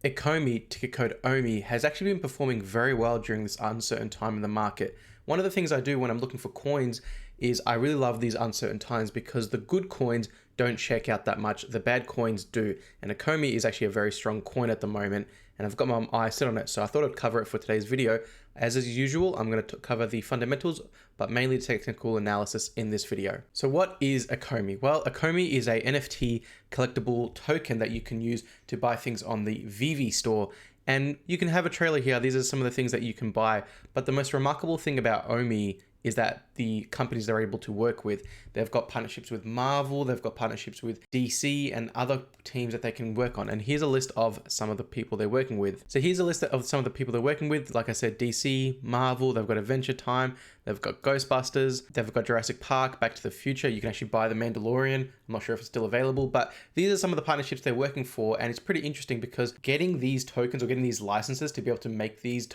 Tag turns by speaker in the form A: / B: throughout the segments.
A: Ecomi, ticker code OMI, has actually been performing very well during this uncertain time in the market. One of the things I do when I'm looking for coins is I really love these uncertain times because the good coins don't check out that much, the bad coins do. And Ecomi is actually a very strong coin at the moment, and I've got my eye set on it, so I thought I'd cover it for today's video. As is usual, I'm going to cover the fundamentals, but mainly technical analysis in this video. So what is Ecomi? Well, Ecomi is a NFT collectible token that you can use to buy things on the veve store. And you can have a trailer here. These are some of the things that you can buy. But the most remarkable thing about OMI is that the companies they're able to work with, they've got partnerships with Marvel, they've got partnerships with DC and other teams that they can work on. And here's a list of some of the people they're working with. So here's a list of some of the people they're working with. Like I said, DC, Marvel, they've got Adventure Time, they've got Ghostbusters, they've got Jurassic Park, Back to the Future. You can actually buy The Mandalorian. I'm not sure if it's still available, but these are some of the partnerships they're working for. And it's pretty interesting because getting these tokens or getting these licenses to be able to make these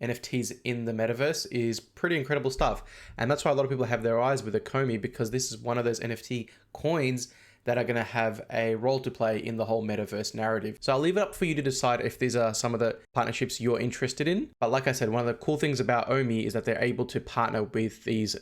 A: NFTs in the metaverse is pretty incredible stuff. And that's why a lot of people have their eyes with Ecomi, because this is one of those NFT coins that are going to have a role to play in the whole metaverse narrative. So I'll leave it up for you to decide if these are some of the partnerships you're interested in. But like I said, one of the cool things about OMI is that they're able to partner with these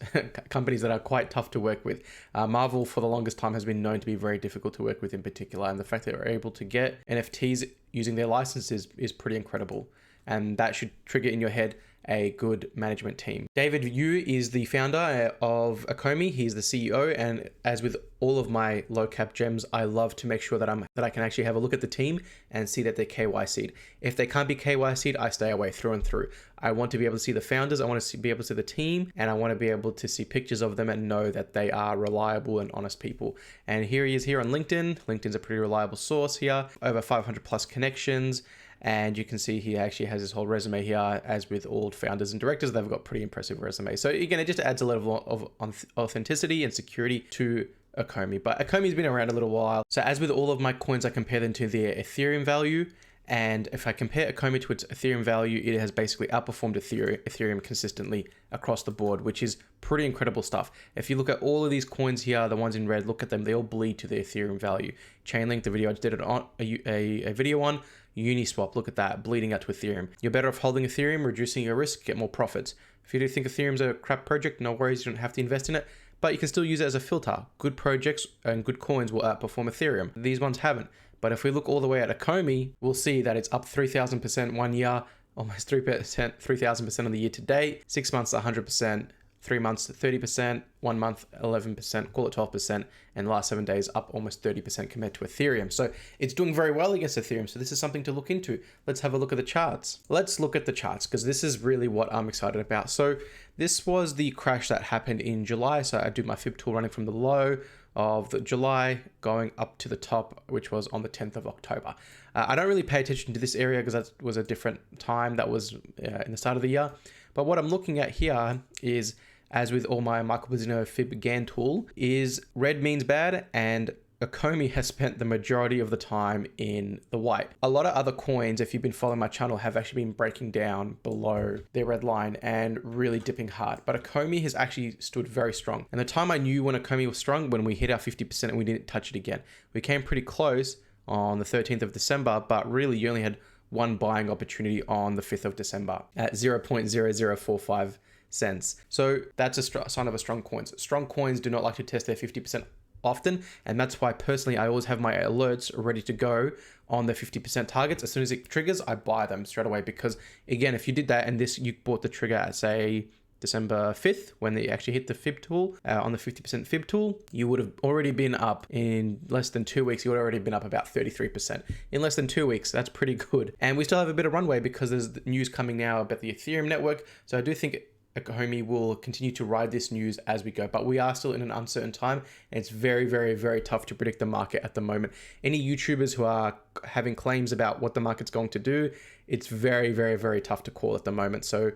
A: companies that are quite tough to work with. Marvel for the longest time has been known to be very difficult to work with in particular. And the fact that they're able to get NFTs using their licenses is pretty incredible. And that should trigger in your head a good management team. David Yu is the founder of Ecomi. He's the CEO, and as with all of my low cap gems, I love to make sure that I can actually have a look at the team and see that they're KYC'd. If they can't be KYC'd, I stay away through and through. I want to be able to see the founders, I want to be able to see the team, and I want to be able to see pictures of them and know that they are reliable and honest people. And here he is here on LinkedIn. LinkedIn's a pretty reliable source here, over 500 plus connections. And you can see he actually has his whole resume here. As with all founders and directors, they've got pretty impressive resumes. So again, it just adds a level of authenticity and security to Ecomi. But Ecomi's been around a little while. So as with all of my coins, I compare them to their Ethereum value. And if I compare Ecomi to its Ethereum value, it has basically outperformed Ethereum consistently across the board, which is pretty incredible stuff. If you look at all of these coins here, the ones in red, look at them, they all bleed to the Ethereum value. Chainlink, the video I just did it on a video on. Uniswap, look at that, bleeding out to Ethereum. You're better off holding Ethereum, reducing your risk, get more profits. If you do think Ethereum's a crap project, no worries, you don't have to invest in it, but you can still use it as a filter. Good projects and good coins will outperform Ethereum. These ones haven't. But if we look all the way at Ecomi, we'll see that it's up 3,000% 1 year, almost 3,000% on the year to date, 6 months 100%, 3 months 30%, 1 month 11%, call it 12%, and the last 7 days up almost 30% compared to Ethereum. So it's doing very well against Ethereum. So this is something to look into. Let's have a look at the charts. Let's look at the charts because this is really what I'm excited about. So this was the crash that happened in July. So I do my fib tool running from the low of the July going up to the top, which was on the 10th of October. I don't really pay attention to this area because that was a different time. That was in the start of the year. But what I'm looking at here is, as with all my Michael Pizzino fib GAN tool, is red means bad, and Ecomi has spent the majority of the time in the white. A lot of other coins, if you've been following my channel, have actually been breaking down below their red line and really dipping hard. But Ecomi has actually stood very strong. And the time I knew when Ecomi was strong, when we hit our 50% and we didn't touch it again. We came pretty close on the 13th of December, but really you only had one buying opportunity on the 5th of December at 0.0045 cents. So that's a sign of a strong coins. Strong coins do not like to test their 50% often, and that's why personally I always have my alerts ready to go on the 50% targets. As soon as it triggers, I buy them straight away, because again, if you did that and you bought the trigger at say December 5th, when they actually hit the fib tool on the 50% fib tool, you would have already been up in less than 2 weeks. You would have already been up about 33% in less than 2 weeks. That's pretty good. And we still have a bit of runway because there's news coming now about the Ethereum network. So I do think Ecomi will continue to ride this news as we go, but we are still in an uncertain time, and it's very, very, very tough to predict the market at the moment. Any YouTubers who are having claims about what the market's going to do, it's very, very, very tough to call at the moment. So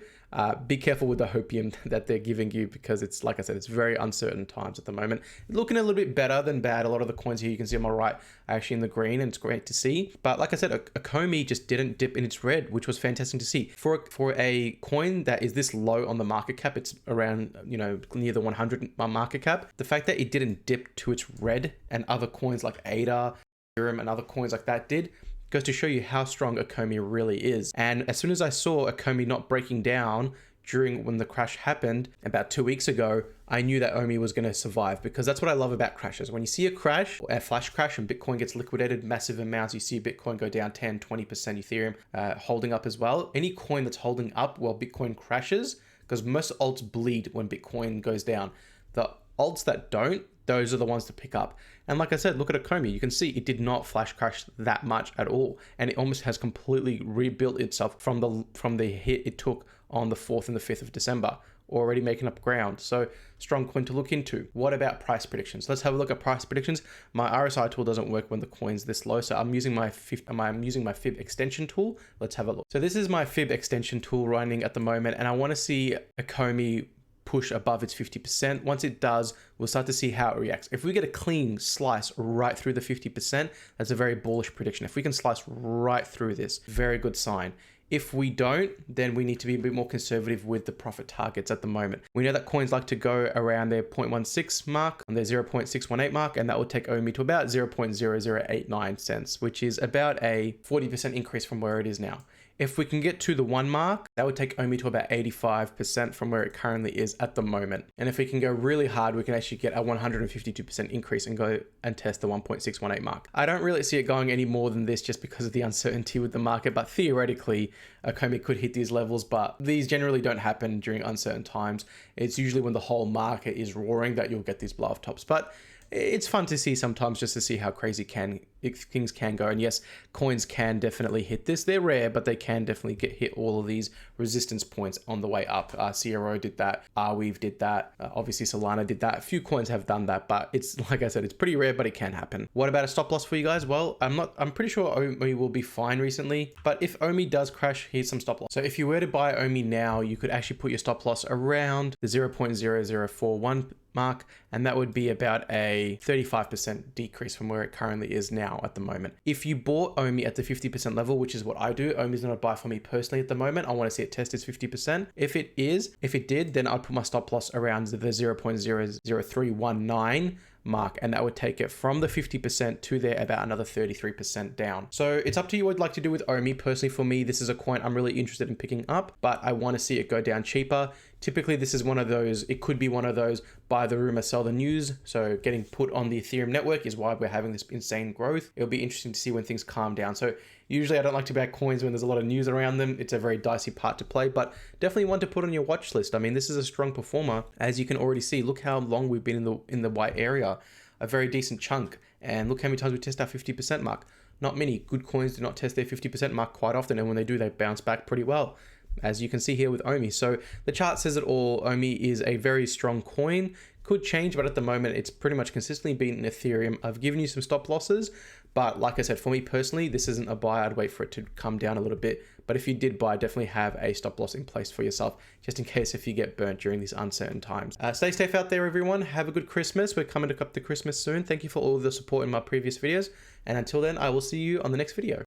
A: be careful with the hopium that they're giving you, because it's, like I said, it's very uncertain times at the moment. Looking a little bit better than bad. A lot of the coins here you can see on my right are actually in the green, and it's great to see. But like I said, Ecomi just didn't dip in its red, which was fantastic to see. For a coin that is this low on the market cap, it's around, near the 100 market cap. The fact that it didn't dip to its red, and other coins like ADA, Ethereum, and other coins like that did, goes to show you how strong Ecomi really is. And as soon as I saw Ecomi not breaking down when the crash happened about 2 weeks ago, I knew that OMI was going to survive, because that's what I love about crashes. When you see a crash, a flash crash, and Bitcoin gets liquidated massive amounts, you see Bitcoin go down 10, 20%, Ethereum holding up as well. Any coin that's holding up while Bitcoin crashes, because most alts bleed when Bitcoin goes down. The alts that don't, those are the ones to pick up. And like I said, look at Ecomi. You can see it did not flash crash that much at all. And it almost has completely rebuilt itself from the hit it took on the 4th and the 5th of December, already making up ground. So strong coin to look into. What about price predictions? Let's have a look at price predictions. My RSI tool doesn't work when the coin's this low, so I'm using my fib extension tool. Let's have a look. So this is my fib extension tool running at the moment, and I want to see Ecomi push above its 50%. Once it does, we'll start to see how it reacts. If we get a clean slice right through the 50%, that's a very bullish prediction. If we can slice right through this, very good sign. If we don't, then we need to be a bit more conservative with the profit targets at the moment. We know that coins like to go around their 0.16 mark and their 0.618 mark, and that will take OMI to about 0.0089 cents, which is about a 40% increase from where it is now. If we can get to the 1 mark, that would take OMI to about 85% from where it currently is at the moment. And if we can go really hard, we can actually get a 152% increase and go and test the 1.618 mark. I don't really see it going any more than this just because of the uncertainty with the market, but theoretically, Ecomi could hit these levels, but these generally don't happen during uncertain times. It's usually when the whole market is roaring that you'll get these blow off tops. But it's fun to see sometimes, just to see how crazy things can go. And yes, coins can definitely hit this. They're rare, but they can definitely hit all of these resistance points on the way up. CRO did that. Arweave did that. Obviously, Solana did that. A few coins have done that, but it's, like I said, it's pretty rare, but it can happen. What about a stop loss for you guys? Well, I'm pretty sure OMI will be fine recently, but if OMI does crash, here's some stop loss. So if you were to buy OMI now, you could actually put your stop loss around the 0.0041 mark, and that would be about a 35% decrease from where it currently is now at the moment. If you bought OMI at the 50% level, which is what I do, OMI is not a buy for me personally at the moment. I want to see it test its 50%. If it did, then I'd put my stop loss around the 0.00319 mark, and that would take it from the 50% to there about another 33% down. So it's up to you what you'd like to do with OMI. Personally, for me, this is a coin I'm really interested in picking up, but I want to see it go down cheaper. Typically, this is one of those, it could be one of those buy the rumor, sell the news. So getting put on the Ethereum network is why we're having this insane growth. It'll be interesting to see when things calm down. So usually I don't like to back coins when there's a lot of news around them. It's a very dicey part to play, but definitely one to put on your watch list. I mean, this is a strong performer. As you can already see, look how long we've been in the white area, a very decent chunk. And look how many times we test our 50% mark. Not many good coins do not test their 50% mark quite often, and when they do, they bounce back pretty well, as you can see here with OMI. So the chart says it all. OMI is a very strong coin. Could change, but at the moment, it's pretty much consistently beaten Ethereum. I've given you some stop losses, but like I said, for me personally, this isn't a buy. I'd wait for it to come down a little bit. But if you did buy, definitely have a stop loss in place for yourself, just in case if you get burnt during these uncertain times. Stay safe out there, everyone. Have a good Christmas. We're coming up to Christmas soon. Thank you for all the support in my previous videos. And until then, I will see you on the next video.